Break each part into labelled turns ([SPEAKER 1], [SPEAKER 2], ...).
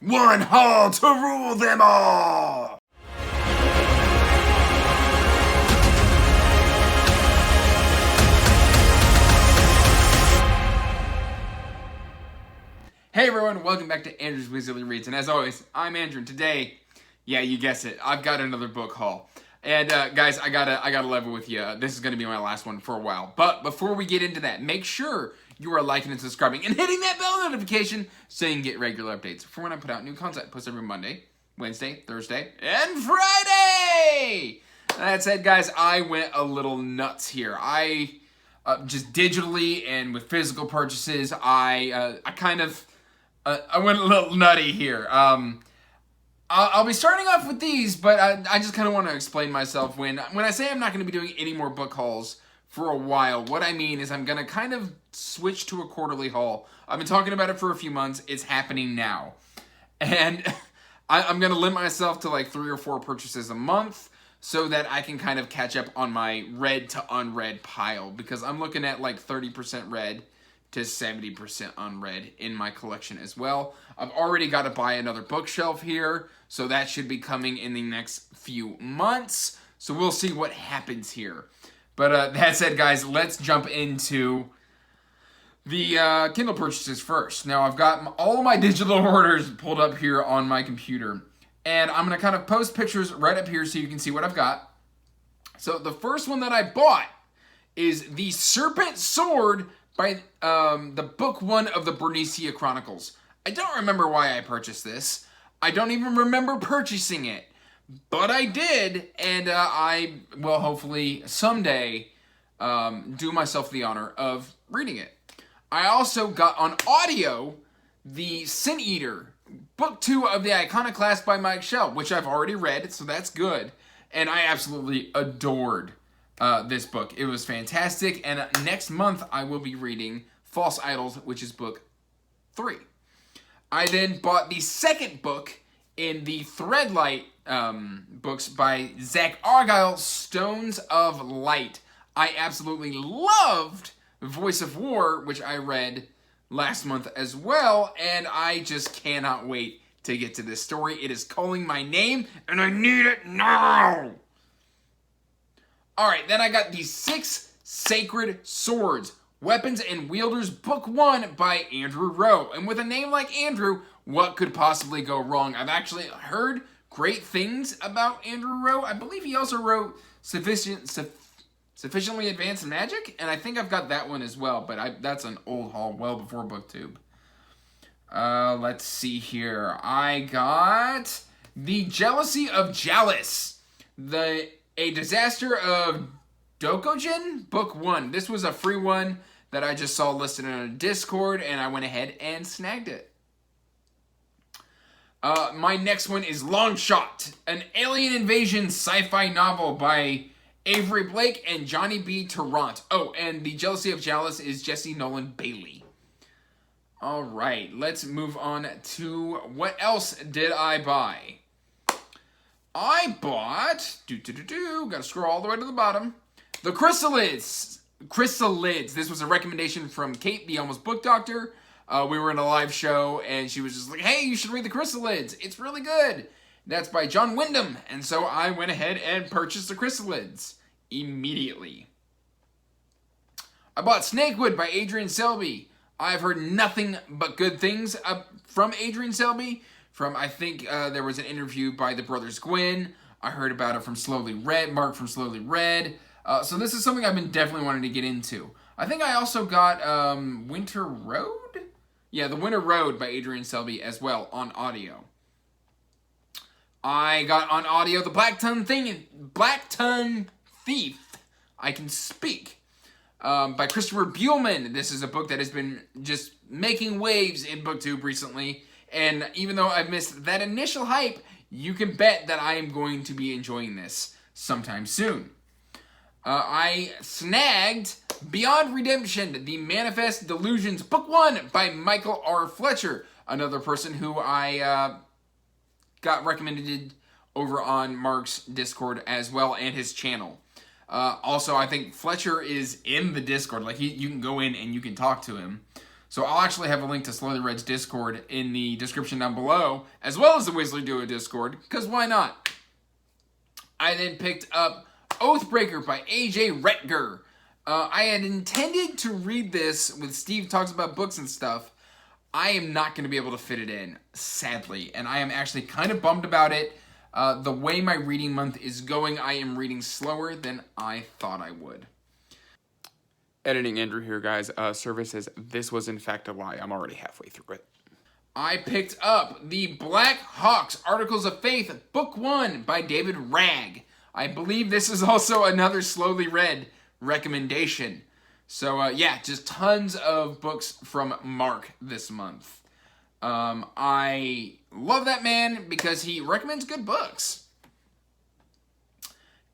[SPEAKER 1] One hall to rule them all! Hey everyone, welcome back to Andrew's Jolien Reads, and as always, I'm Andrew, and today, yeah, you guessed it, I've got another book haul. And guys, I gotta level with you. This is gonna be my last one for a while. But before we get into that, make sure you are liking and subscribing and hitting that bell notification so you can get regular updates for when I put out new content. I post every Monday, Wednesday, Thursday, and Friday! That said, guys, I went a little nuts here. I just digitally and with physical purchases, I went a little nutty here. I'll be starting off with these, but I just kind of want to explain myself. When I say I'm not going to be doing any more book hauls for a while, what I mean is I'm going to kind of switch to a quarterly haul. I've been talking about it for a few months. It's happening now. And I'm going to limit myself to like 3 or 4 purchases a month so that I can kind of catch up on my read to unread pile, because I'm looking at like 30% read to 70% unread in my collection as well. I've already got to buy another bookshelf here, so that should be coming in the next few months. So we'll see what happens here. But that said, guys, let's jump into the Kindle purchases first. Now, I've got all of my digital orders pulled up here on my computer, and I'm going to kind of post pictures right up here so you can see what I've got. So the first one that I bought is The Serpent Sword by the book 1 of the Bernicia Chronicles. I don't remember why I purchased this. I don't even remember purchasing it. But I did, and I will hopefully someday do myself the honor of reading it. I also got on audio The Sin Eater, book 2 of the Iconoclast by Mike Shell, which I've already read, so that's good. And I absolutely adored this book. It was fantastic, and next month I will be reading False Idols, which is book 3. I then bought the second book in the Threadlight books by Zach Argyle, Stones of Light. I absolutely loved Voice of War, which I read last month as well, and I just cannot wait to get to this story. It is calling my name, and I need it now! Alright, then I got the 6 Sacred Swords, Weapons and Wielders, book 1 by Andrew Rowe. And with a name like Andrew, what could possibly go wrong? I've actually heard great things about Andrew Rowe. I believe he also wrote Sufficiently Advanced Magic, and I think I've got that one as well, but that's an old haul, well before BookTube. Let's see here. I got The Jealousy of Jalis, A Disaster of Dokojin, book 1. This was a free one that I just saw listed on a Discord, and I went ahead and snagged it. My next one is Long Shot, an alien invasion sci-fi novel by Avery Blake and Johnny B. Tarrant. Oh, and The Jealousy of Jalis is Jesse Nolan Bailey. All right, let's move on to what else did I buy? I bought, gotta scroll all the way to the bottom, The Chrysalids. This was a recommendation from Kate, the Almost Book Doctor. We were in a live show, and she was just like, hey, you should read The Chrysalids. It's really good. That's by John Wyndham. And so I went ahead and purchased The Chrysalids immediately. I bought Snakewood by Adrian Selby. I've heard nothing but good things from Adrian Selby. I think there was an interview by the Brothers Gwyn. I heard about it from Mark from Slowly Read. So this is something I've been definitely wanting to get into. I think I also got Winter Road? Yeah, The Winter Road by Adrian Selby as well on audio. I got on audio The Black Tongue Thief, I Can Speak, by Christopher Buehlman. This is a book that has been just making waves in BookTube recently. And even though I've missed that initial hype, you can bet that I am going to be enjoying this sometime soon. I snagged Beyond Redemption, The Manifest Delusions, book 1 by Michael R. Fletcher, another person who I got recommended over on Mark's Discord as well, and his channel. Also, I think Fletcher is in the Discord. Like, you can go in and you can talk to him. So I'll actually have a link to Slowly Reads Discord in the description down below, as well as the Weasley Duo Discord, because why not? I then picked up Oathbreaker by A.J. Retger. I had intended to read this with Steve Talks About Books and stuff. I am not going to be able to fit it in, sadly, and I am actually kind of bummed about it. The way my reading month is going, I am reading slower than I thought I would. Editing Andrew here, guys. Service says this was in fact a lie. I'm already halfway through it. I picked up the Black Hawks Articles of Faith, Book 1 by David Ragg. I believe this is also another slowly read recommendation. So, yeah, just tons of books from Mark this month. I love that man because he recommends good books.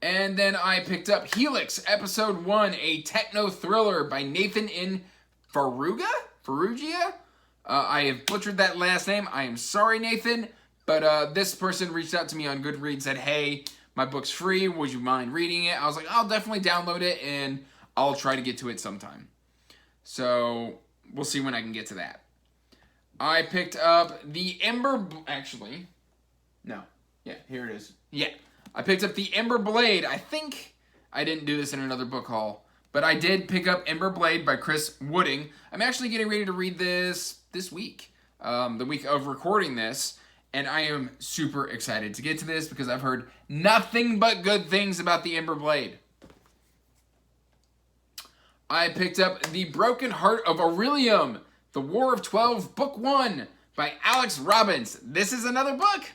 [SPEAKER 1] And then I picked up Helix, Episode 1, a techno thriller by Nathan N. Ferrugia? I have butchered that last name. I am sorry, Nathan. But this person reached out to me on Goodreads, said, hey, my book's free. Would you mind reading it? I was like, I'll definitely download it, and I'll try to get to it sometime. So we'll see when I can get to that. I picked up the Here it is. Yeah. I picked up the Ember Blade. I think I didn't do this in another book haul, but I did pick up Ember Blade by Chris Wooding. I'm actually getting ready to read this week, the week of recording this, and I am super excited to get to this because I've heard nothing but good things about the Ember Blade. I picked up The Broken Heart of Aurelium, The War of 12, Book 1 by Alex Robbins. This is another book.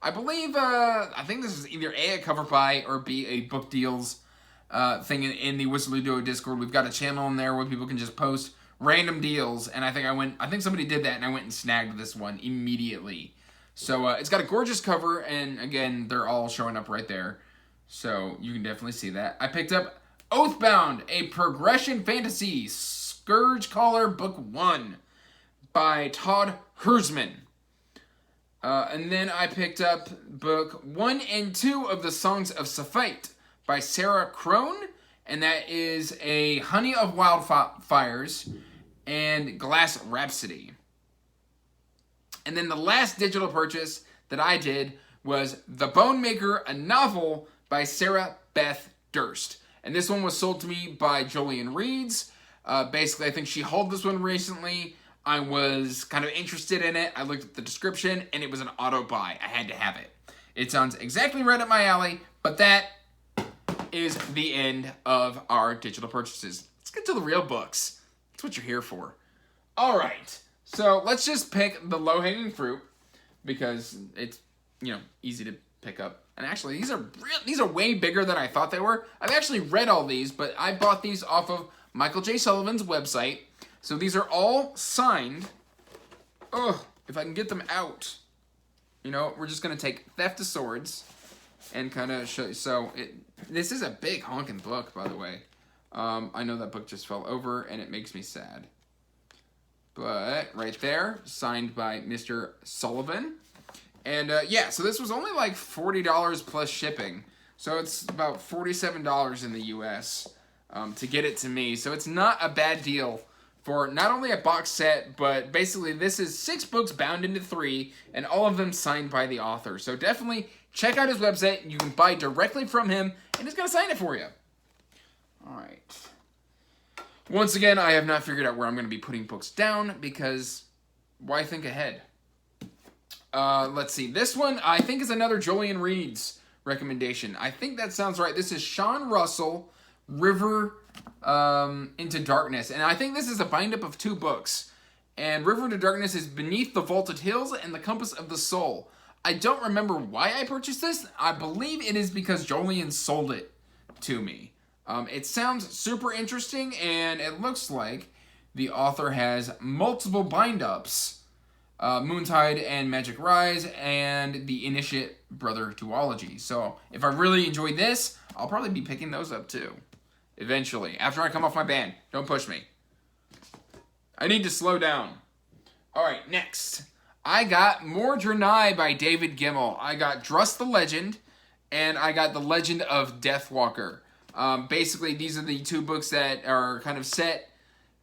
[SPEAKER 1] I believe, I think this is either A, a cover buy, or B, a book deals thing in the Weasley Duo Discord. We've got a channel in there where people can just post random deals, and I think somebody did that, and I went and snagged this one immediately. So it's got a gorgeous cover, and again, they're all showing up right there. So you can definitely see that. I picked up Oathbound, a progression fantasy, Scourge Caller, Book 1 by Todd Hersman. And then I picked up book 1 and 2 of the Songs of Saphite by Sarah Crone, and that is a Honey of Wildfires and Glass Rhapsody. And then the last digital purchase that I did was The Bone Maker, a novel by Sarah Beth Durst. And this one was sold to me by Jolien Reads. Basically, I think she hauled this one recently. I was kind of interested in it. I looked at the description, and it was an auto buy. I had to have it. It sounds exactly right up my alley, but that is the end of our digital purchases. Let's get to the real books. That's what you're here for. All right. So let's just pick the low-hanging fruit because it's, easy to pick up. And actually, these are way bigger than I thought they were. I've actually read all these, but I bought these off of Michael J. Sullivan's website. So these are all signed. Oh, if I can get them out. We're just going to take Theft of Swords and kind of show you. So this is a big honking book, by the way. I know that book just fell over, and it makes me sad. But right there, signed by Mr. Sullivan. And so this was only like $40 plus shipping. So it's about $47 in the US to get it to me. So it's not a bad deal for not only a box set, but basically this is 6 books bound into 3, and all of them signed by the author. So definitely check out his website. You can buy directly from him, and he's going to sign it for you. All right. Once again, I have not figured out where I'm going to be putting books down, because why think ahead? Let's see. This one, I think, is another Jolien Reads recommendation. I think that sounds right. This is Sean Russell, River into Darkness. And I think this is a bind-up of 2 books. And River into Darkness is Beneath the Vaulted Hills and The Compass of the Soul. I don't remember why I purchased this. I believe it is because Jolien sold it to me. It sounds super interesting, and it looks like the author has multiple bind-ups. Moontide and Magic Rise, and the Initiate Brother duology. So if I really enjoy this, I'll probably be picking those up too. Eventually. After I come off my ban. Don't push me. I need to slow down. Alright, next. I got More Draenei by David Gemmell. I got Drust the Legend, and I got The Legend of Deathwalker. Basically, these are the 2 books that are kind of set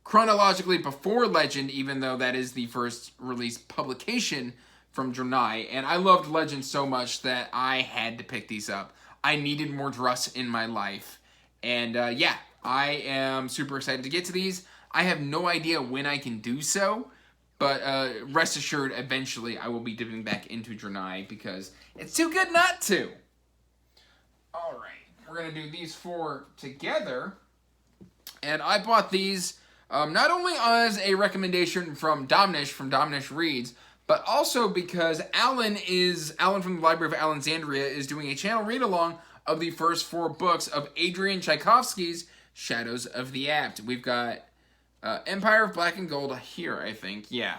[SPEAKER 1] chronologically before Legend, even though that is the first release publication from Jolien. And I loved Legend so much that I had to pick these up. I needed more Druss in my life. And yeah, I am super excited to get to these. I have no idea when I can do so, but rest assured, eventually I will be dipping back into Jolien because it's too good not to. All right, we're going to do these 4 together. And I bought these not only as a recommendation from Domnish Reads, but also because Alan from the Library of Allenxandria is doing a channel read-along of the first 4 books of Adrian Tchaikovsky's Shadows of the Apt. We've got Empire of Black and Gold here, I think. Yeah.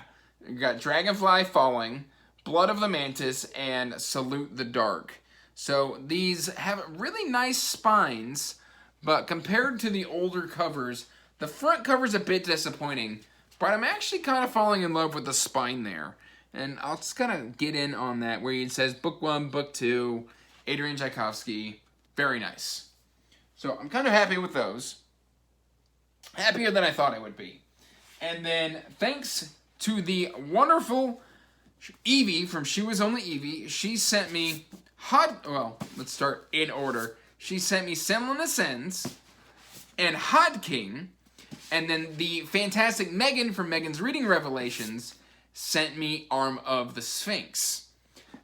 [SPEAKER 1] We've got Dragonfly Falling, Blood of the Mantis, and Salute the Dark. So these have really nice spines, but compared to the older covers, the front cover's a bit disappointing, but I'm actually kind of falling in love with the spine there. And I'll just kind of get in on that, where it says Book 1, Book 2, Adrian Tchaikovsky. Very nice. So I'm kind of happy with those. Happier than I thought I would be. And then, thanks to the wonderful Evie from She Was Only Evie, she sent me well, let's start in order. She sent me Semlin Ascends and Hod King, and then the fantastic Megan from Megan's Reading Revelations sent me Arm of the Sphinx.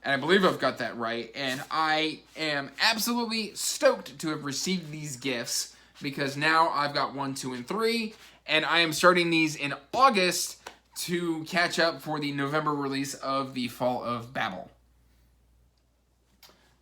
[SPEAKER 1] And I believe I've got that right, and I am absolutely stoked to have received these gifts because now I've got 1, 2, and 3, and I am starting these in August to catch up for the November release of The Fall of Babel.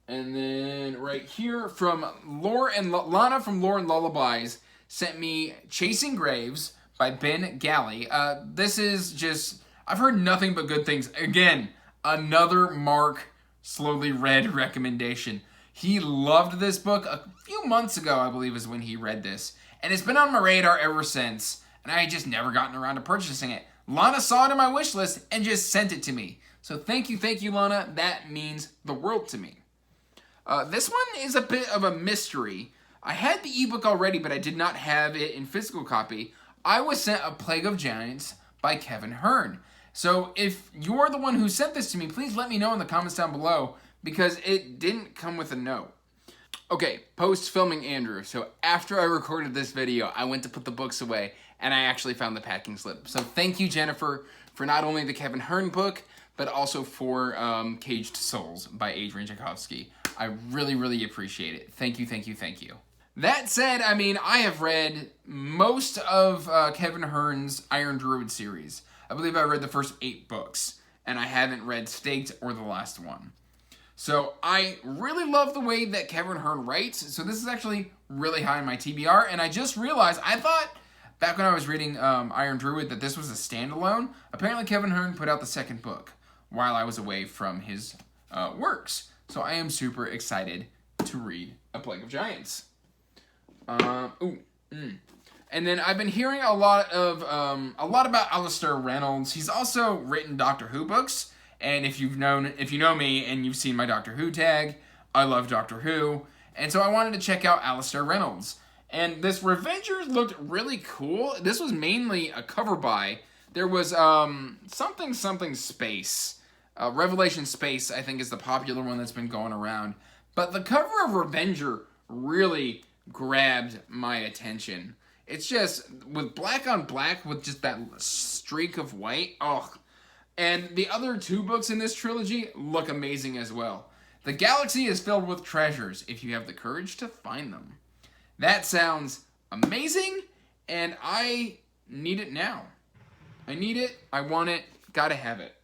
[SPEAKER 1] And then right here from Lana from Lore and Lullabies sent me Chasing Graves by Ben Galley. This is just, I've heard nothing but good things. Again, another Mark slowly read recommendation. He loved this book a few months ago, I believe is when he read this. And it's been on my radar ever since. And I had just never gotten around to purchasing it. Lana saw it on my wish list and just sent it to me. So thank you, Lana. That means the world to me. This one is a bit of a mystery. I had the ebook already, but I did not have it in physical copy. I was sent A Plague of Giants by Kevin Hearn. So if you're the one who sent this to me, please let me know in the comments down below, because it didn't come with a note. Okay, post-filming Andrew. So after I recorded this video, I went to put the books away, and I actually found the packing slip. So thank you, Jennifer, for not only the Kevin Hearn book, but also for Caged Souls by Adrian Tchaikovsky. I really, really appreciate it. Thank you. That said, I mean, I have read most of Kevin Hearn's Iron Druid series. I believe I read the first 8 books, and I haven't read Staked or the last one. So I really love the way that Kevin Hearn writes, so this is actually really high in my TBR, and I just realized, I thought, back when I was reading Iron Druid, that this was a standalone. Apparently Kevin Hearn put out the second book while I was away from his works. So I am super excited to read A Plague of Giants. And then I've been hearing a lot about Alastair Reynolds. He's also written Doctor Who books, and if you know me and you've seen my Doctor Who tag, I love Doctor Who, and so I wanted to check out Alastair Reynolds. And this Revengers looked really cool. This was mainly a cover buy. There was something Space. Revelation Space, I think, is the popular one that's been going around. But the cover of Revenger really grabbed my attention. It's just, with black on black, with just that streak of white. Oh. And the other 2 books in this trilogy look amazing as well. The galaxy is filled with treasures if you have the courage to find them. That sounds amazing, and I need it now. I need it, I want it, gotta have it.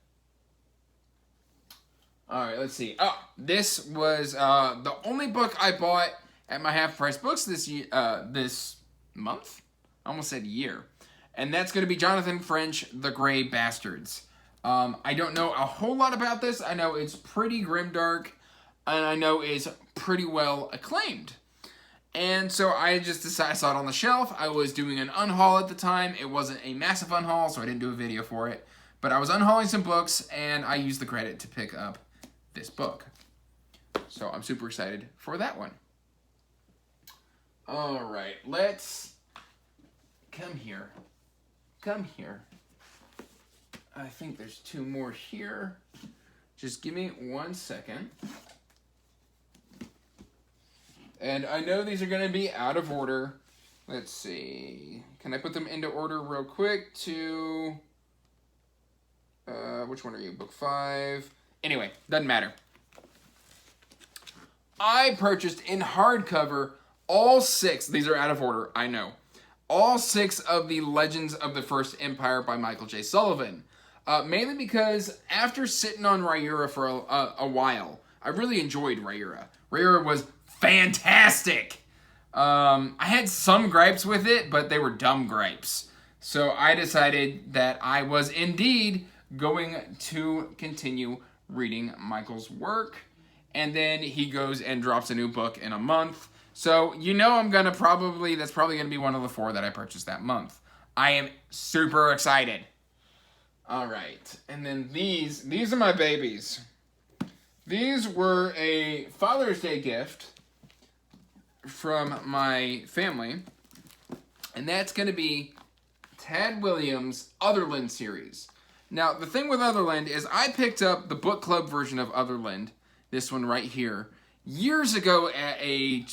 [SPEAKER 1] Alright, let's see. Oh, this was the only book I bought at my half-price books this month? I almost said year. And that's going to be Jonathan French, The Grey Bastards. I don't know a whole lot about this. I know it's pretty grimdark, and I know it's pretty well acclaimed. And so I just decided, I saw it on the shelf. I was doing an unhaul at the time. It wasn't a massive unhaul, so I didn't do a video for it. But I was unhauling some books, and I used the credit to pick up this book. So I'm super excited for that one. Alright, let's come here. come here. I think there's 2 more here. Just give me 1 second. And I know these are going to be out of order. Let's see. Can I put them into order real quick to... which one are you? Book 5. Anyway, doesn't matter. I purchased in hardcover all 6. These are out of order, I know. All 6 of the Legends of the First Empire by Michael J. Sullivan. Mainly because after sitting on Rhaenyra for a while, I really enjoyed Rhaenyra. Rhaenyra was fantastic. I had some gripes with it, but they were dumb gripes. So I decided that I was indeed going to continue reading Michael's work. And then he goes and drops a new book in a month. So you know that's probably going to be one of the 4 that I purchased that month. I am super excited. All right. And then these are my babies. These were a Father's Day gift from my family, and that's going to be Tad Williams' Otherland series. Now, the thing with Otherland is I picked up the book club version of Otherland, this one right here, years ago at a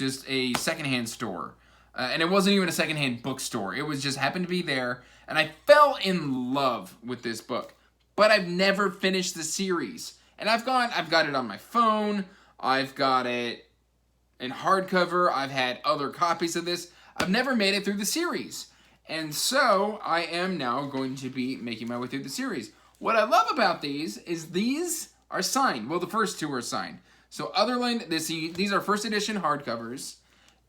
[SPEAKER 1] secondhand store. And it wasn't even a secondhand bookstore. It was just happened to be there, and I fell in love with this book. But I've never finished the series. And I've got it on my phone, I've got it in hardcover, I've had other copies of this. I've never made it through the series. And so I am now going to be making my way through the series. What I love about these is these are signed. Well, the first 2 are signed. So Otherland, these are first edition hardcovers,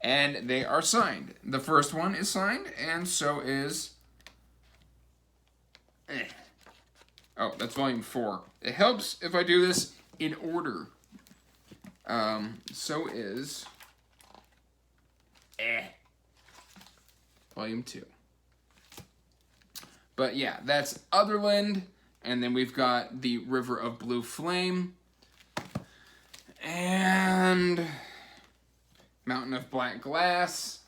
[SPEAKER 1] and they are signed. The first one is signed, and so is... Oh, that's volume 4. It helps if I do this in order. So is... Volume 2. But yeah, that's Otherland, and then we've got the River of Blue Flame, and Mountain of Black Glass,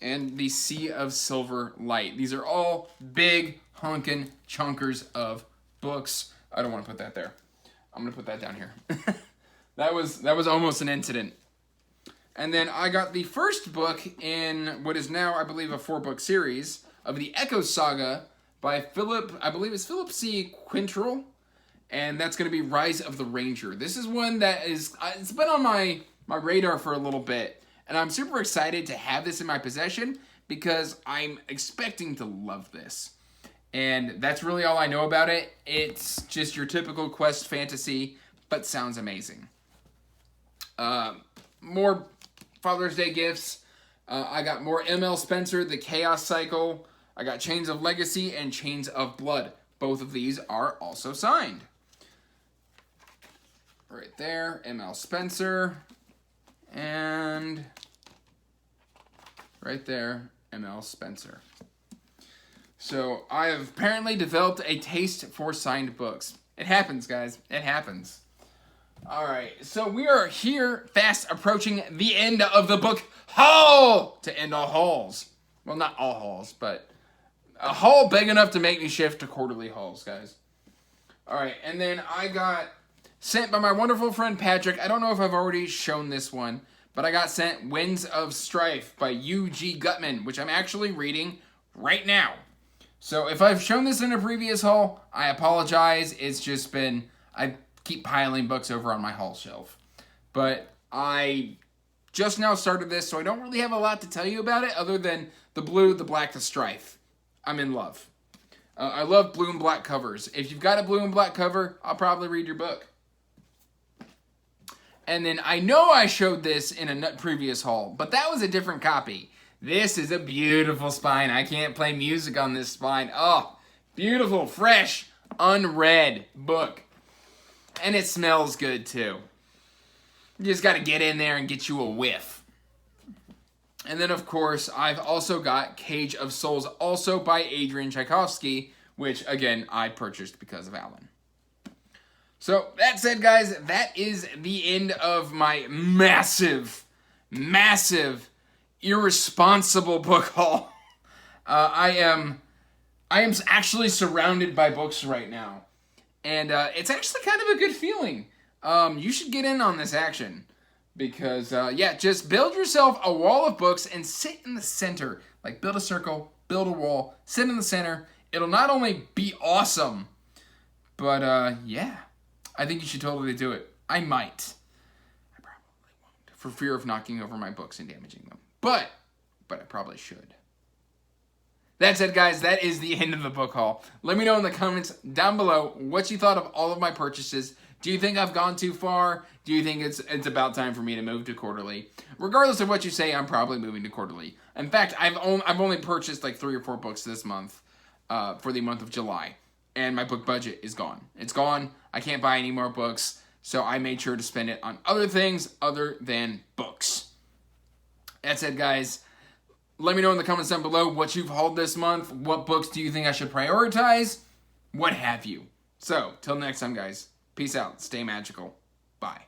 [SPEAKER 1] and the Sea of Silver Light. These are all big honkin' chunkers of books. I don't want to put that there. I'm gonna put that down here. That was almost an incident. And then I got the first book in what is now, I believe, a 4-book series of the Echo Saga by Philip C. Quintrell, and that's going to be Rise of the Ranger. This is one that it's been on my radar for a little bit, and I'm super excited to have this in my possession because I'm expecting to love this. And that's really all I know about it. It's just your typical quest fantasy, but sounds amazing. More Father's Day gifts. I got more M.L. Spencer, The Chaos Cycle. I got Chains of Legacy and Chains of Blood. Both of these are also signed. Right there, M.L. Spencer. And right there, M.L. Spencer. So I have apparently developed a taste for signed books. It happens, guys. It happens. All right, so we are here fast approaching the end of the book haul to end all hauls. Well, not all hauls, but a haul big enough to make me shift to quarterly hauls, guys. All right, and then I got sent by my wonderful friend Patrick. I don't know if I've already shown this one, but I got sent Winds of Strife by U.G. Gutman, which I'm actually reading right now. So if I've shown this in a previous haul, I apologize. It's just been, I keep piling books over on my haul shelf. But I just now started this, so I don't really have a lot to tell you about it other than the blue, the black, the strife. I'm in love. I love blue and black covers. If you've got a blue and black cover, I'll probably read your book. And then I know I showed this in a previous haul, but that was a different copy. This is a beautiful spine. I can't play music on this spine. Oh, beautiful, fresh, unread book. And it smells good, too. You just got to get in there and get you a whiff. And then, of course, I've also got Cage of Souls, also by Adrian Tchaikovsky, which, again, I purchased because of Alan. So, that said, guys, that is the end of my massive, massive, irresponsible book haul. I I am actually surrounded by books right now. And it's actually kind of a good feeling. You should get in on this action. Because, yeah, just build yourself a wall of books and sit in the center. Like, build a circle, build a wall, sit in the center. It'll not only be awesome, but, yeah. I think you should totally do it. I might. I probably won't. For fear of knocking over my books and damaging them. But I probably should. That said, guys, that is the end of the book haul. Let me know in the comments down below what you thought of all of my purchases. Do you think I've gone too far? Do you think it's about time for me to move to quarterly? Regardless of what you say, I'm probably moving to quarterly. In fact, I've only purchased like 3 or 4 books this month for the month of July. And my book budget is gone. It's gone. I can't buy any more books. So I made sure to spend it on other things other than books. That said, guys, let me know in the comments down below what you've hauled this month. What books do you think I should prioritize? What have you? So, till next time, guys. Peace out. Stay magical. Bye.